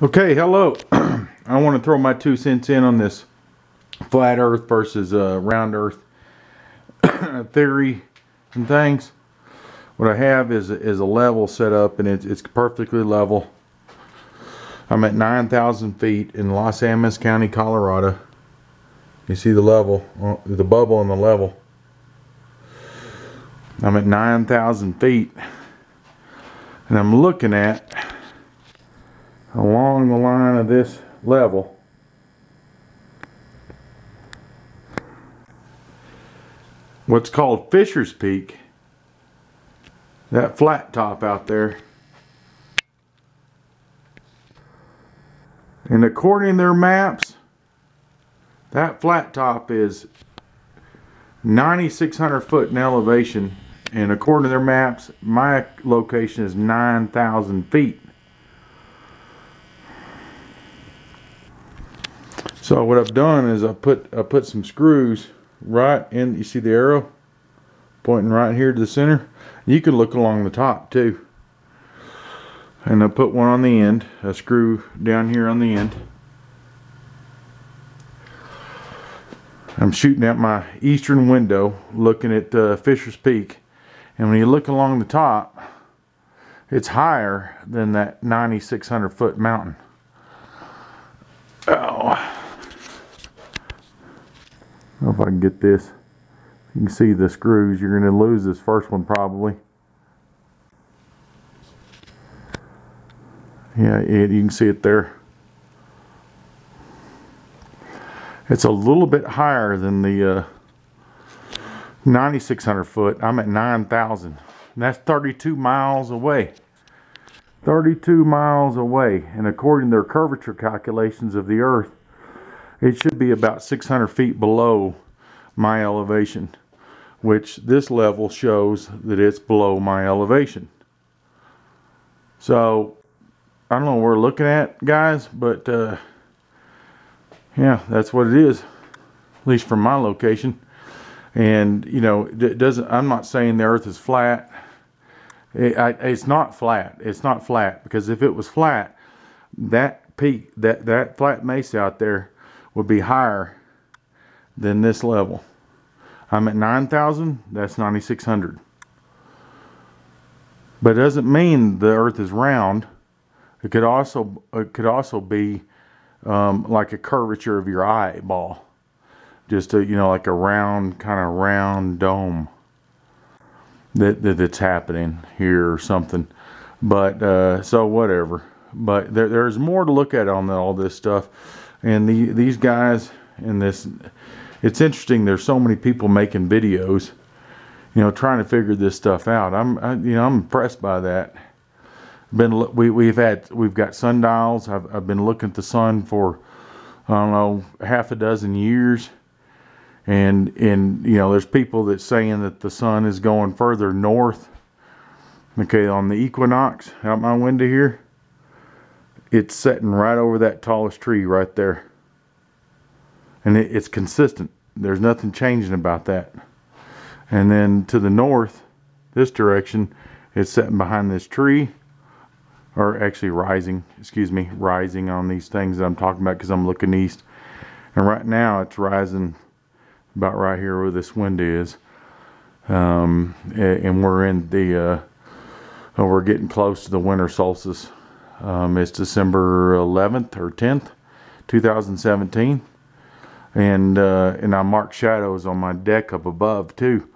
Okay, hello. I want to throw my 2 cents in on this flat earth versus round earth theory and things. What I have is a level set up, and it's perfectly level. I'm at 9,000 feet in Los Angeles County, Colorado. You see the level, the bubble on the level. I'm at 9,000 feet, and I'm looking at along the line of this level what's called Fisher's Peak, that flat top out there. And according to their maps, that flat top is 9,600 foot in elevation, and according to their maps, my location is 9,000 feet. So what I've done is I put some screws right in. You see the arrow pointing right here to the center? You can look along the top too. And I put one on the end, a screw down here on the end. I'm shooting at my eastern window, looking at Fisher's Peak, and when you look along the top, it's higher than that 9,600 foot mountain. Oh. I don't know if I can get this. You can see the screws. You're going to lose this first one probably. Yeah, you can see it there. It's a little bit higher than the 9,600 foot. I'm at 9,000. And that's 32 miles away. 32 miles away. And according to their curvature calculations of the Earth, it should be about 600 feet below my elevation, which this level shows that it's below my elevation. So I don't know what we're looking at, guys, but yeah, that's what it is, at least from my location. And you know, it doesn't. I'm not saying the Earth is flat. It's not flat. It's not flat, because if it was flat, that peak, that flat mesa out there would be higher than this level. I'm at 9,000. That's 9,600. But it doesn't mean the Earth is round. It could also be like a curvature of your eyeball, just a, you know, like a round, kind of round dome that's happening here or something. But so whatever. But there's more to look at on all this stuff. And these guys in this, it's interesting. There's so many people making videos, you know, trying to figure this stuff out. I'm impressed by that. We've got sundials. I've been looking at the sun for, I don't know, half a dozen years. And you know, there's people that's saying that the sun is going further north. Okay, on the equinox out my window here, it's setting right over that tallest tree right there. And it's consistent. There's nothing changing about that. And then to the north, this direction, it's setting behind this tree. Or actually rising, rising on these things that I'm talking about, because I'm looking east. And right now it's rising about right here where this window is. And we're in the, we're getting close to the winter solstice. It's December 11th or 10th, 2017. And I marked shadows on my deck up above too.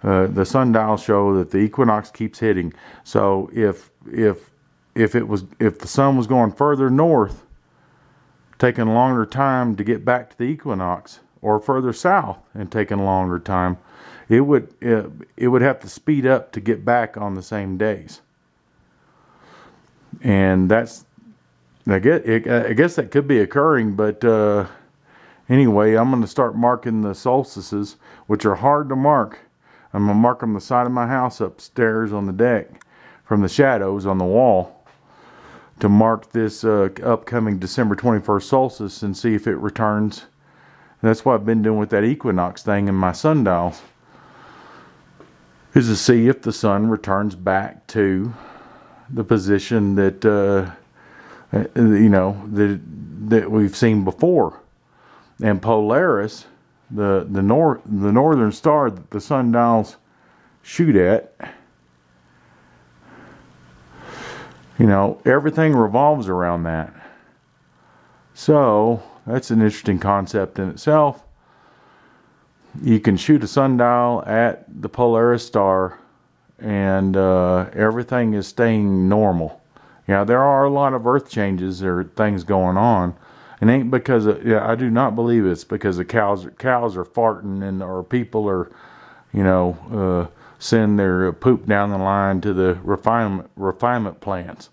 The sundials show that the equinox keeps hitting. So if the sun was going further north, taking a longer time to get back to the equinox, or further south and taking a longer time, it would have to speed up to get back on the same days. And that's, I guess that could be occurring. But anyway, I'm going to start marking the solstices, which are hard to mark. I'm going to mark them on the side of my house upstairs on the deck from the shadows on the wall, to mark this upcoming December 21st solstice and see if it returns. And that's what I've been doing with that equinox thing in my sundials, is to see if the sun returns back to the position that that we've seen before. And Polaris, the northern star that the sundials shoot at, everything revolves around that. So that's an interesting concept in itself. You can shoot a sundial at the Polaris star, and everything is staying normal. There are a lot of earth changes or things going on. It ain't because I do not believe it's because the cows are farting or people are, send their poop down the line to the refinement plants.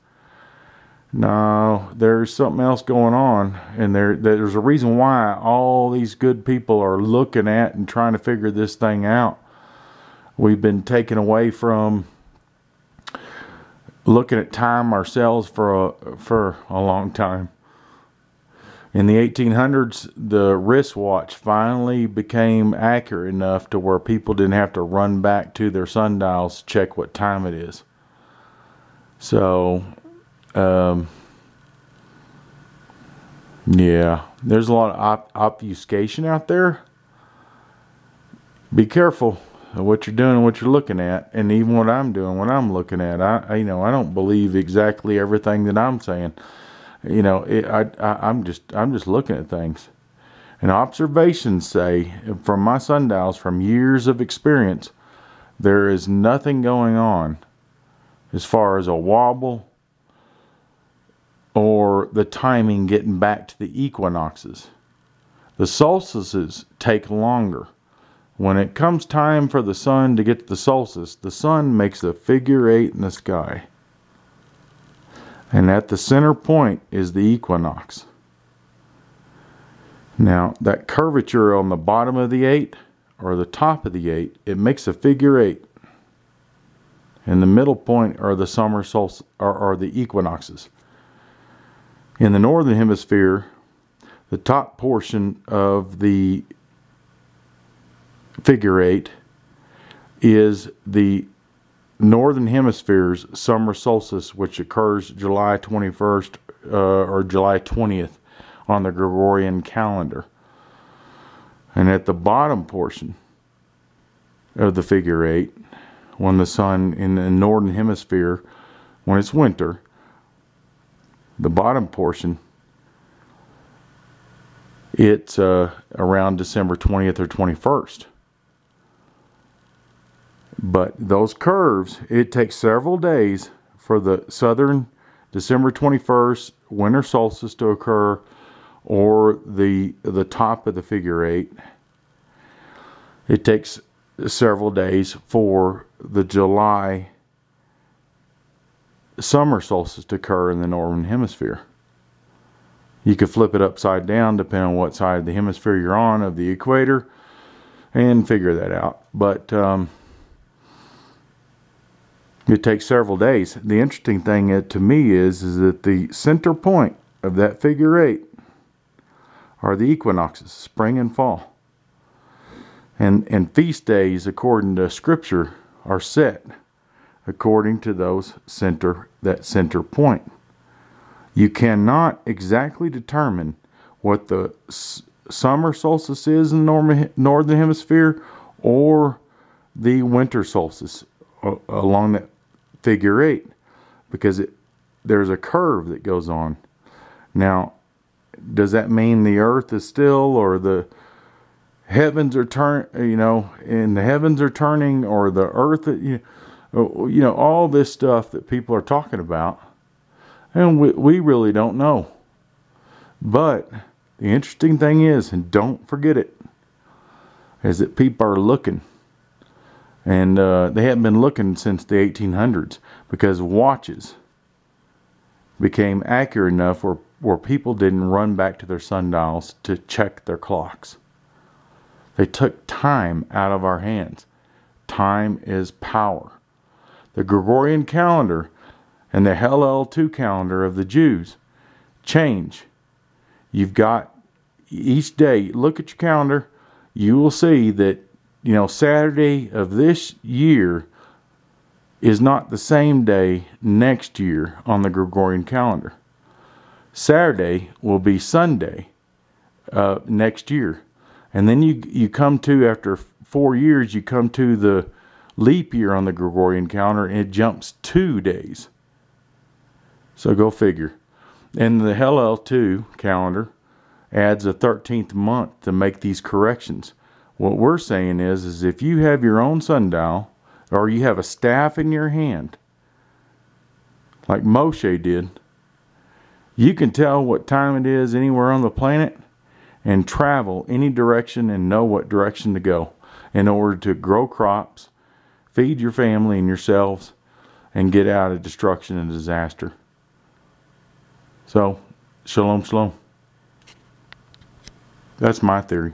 No, there's something else going on, and there's a reason why all these good people are looking at and trying to figure this thing out. We've been taken away from looking at time ourselves for a long time. In the 1800s, the wristwatch finally became accurate enough to where people didn't have to run back to their sundials to check what time it is. So, yeah, there's a lot of obfuscation out there. Be careful of what you're doing and what you're looking at, and even what I'm doing, what I'm looking at. I don't believe exactly everything that I'm saying. I'm just looking at things. And observations say, from my sundials, from years of experience, there is nothing going on as far as a wobble or the timing getting back to the equinoxes. The solstices take longer. When it comes time for the sun to get to the solstice, the sun makes a figure 8 in the sky. And at the center point is the equinox. Now, that curvature on the bottom of the 8 or the top of the 8, it makes a figure 8. And the middle point are the summer solstice or the equinoxes. In the Northern Hemisphere, the top portion of the figure 8 is the Northern Hemisphere's summer solstice, which occurs July 21st or July 20th on the Gregorian calendar. And at the bottom portion of the figure 8, when the sun in the Northern Hemisphere, when it's winter, the bottom portion, it's around December 20th or 21st. But those curves, it takes several days for the southern December 21st winter solstice to occur, or the top of the figure 8. It takes several days for the July summer solstice to occur in the Northern Hemisphere. You could flip it upside down depending on what side of the hemisphere you're on of the equator and figure that out. But it takes several days. The interesting thing to me is that the center point of that figure 8 are the equinoxes, spring and fall. And feast days, according to Scripture, are set according to that center point. You cannot exactly determine what the summer solstice is in the Northern Hemisphere or the winter solstice along that figure 8, because there's a curve that goes on. Now, does that mean the earth is still, or the heavens are and the heavens are turning, or the earth, all this stuff that people are talking about, and we really don't know. But the interesting thing is, and don't forget it, is that people are looking. And they haven't been looking since the 1800s, because watches became accurate enough where people didn't run back to their sundials to check their clocks. They took time out of our hands. Time is power. The Gregorian calendar and the Hallel 2 calendar of the Jews change. You've got each day, look at your calendar, you will see that Saturday of this year is not the same day next year on the Gregorian calendar. Saturday will be Sunday next year. And then you come to, after 4 years, you come to the leap year on the Gregorian calendar, and it jumps 2 days. So go figure. And the Hillel 2 calendar adds a 13th month to make these corrections. What we're saying is if you have your own sundial, or you have a staff in your hand, like Moshe did, you can tell what time it is anywhere on the planet and travel any direction and know what direction to go in order to grow crops, feed your family and yourselves, and get out of destruction and disaster. So, shalom, shalom. That's my theory.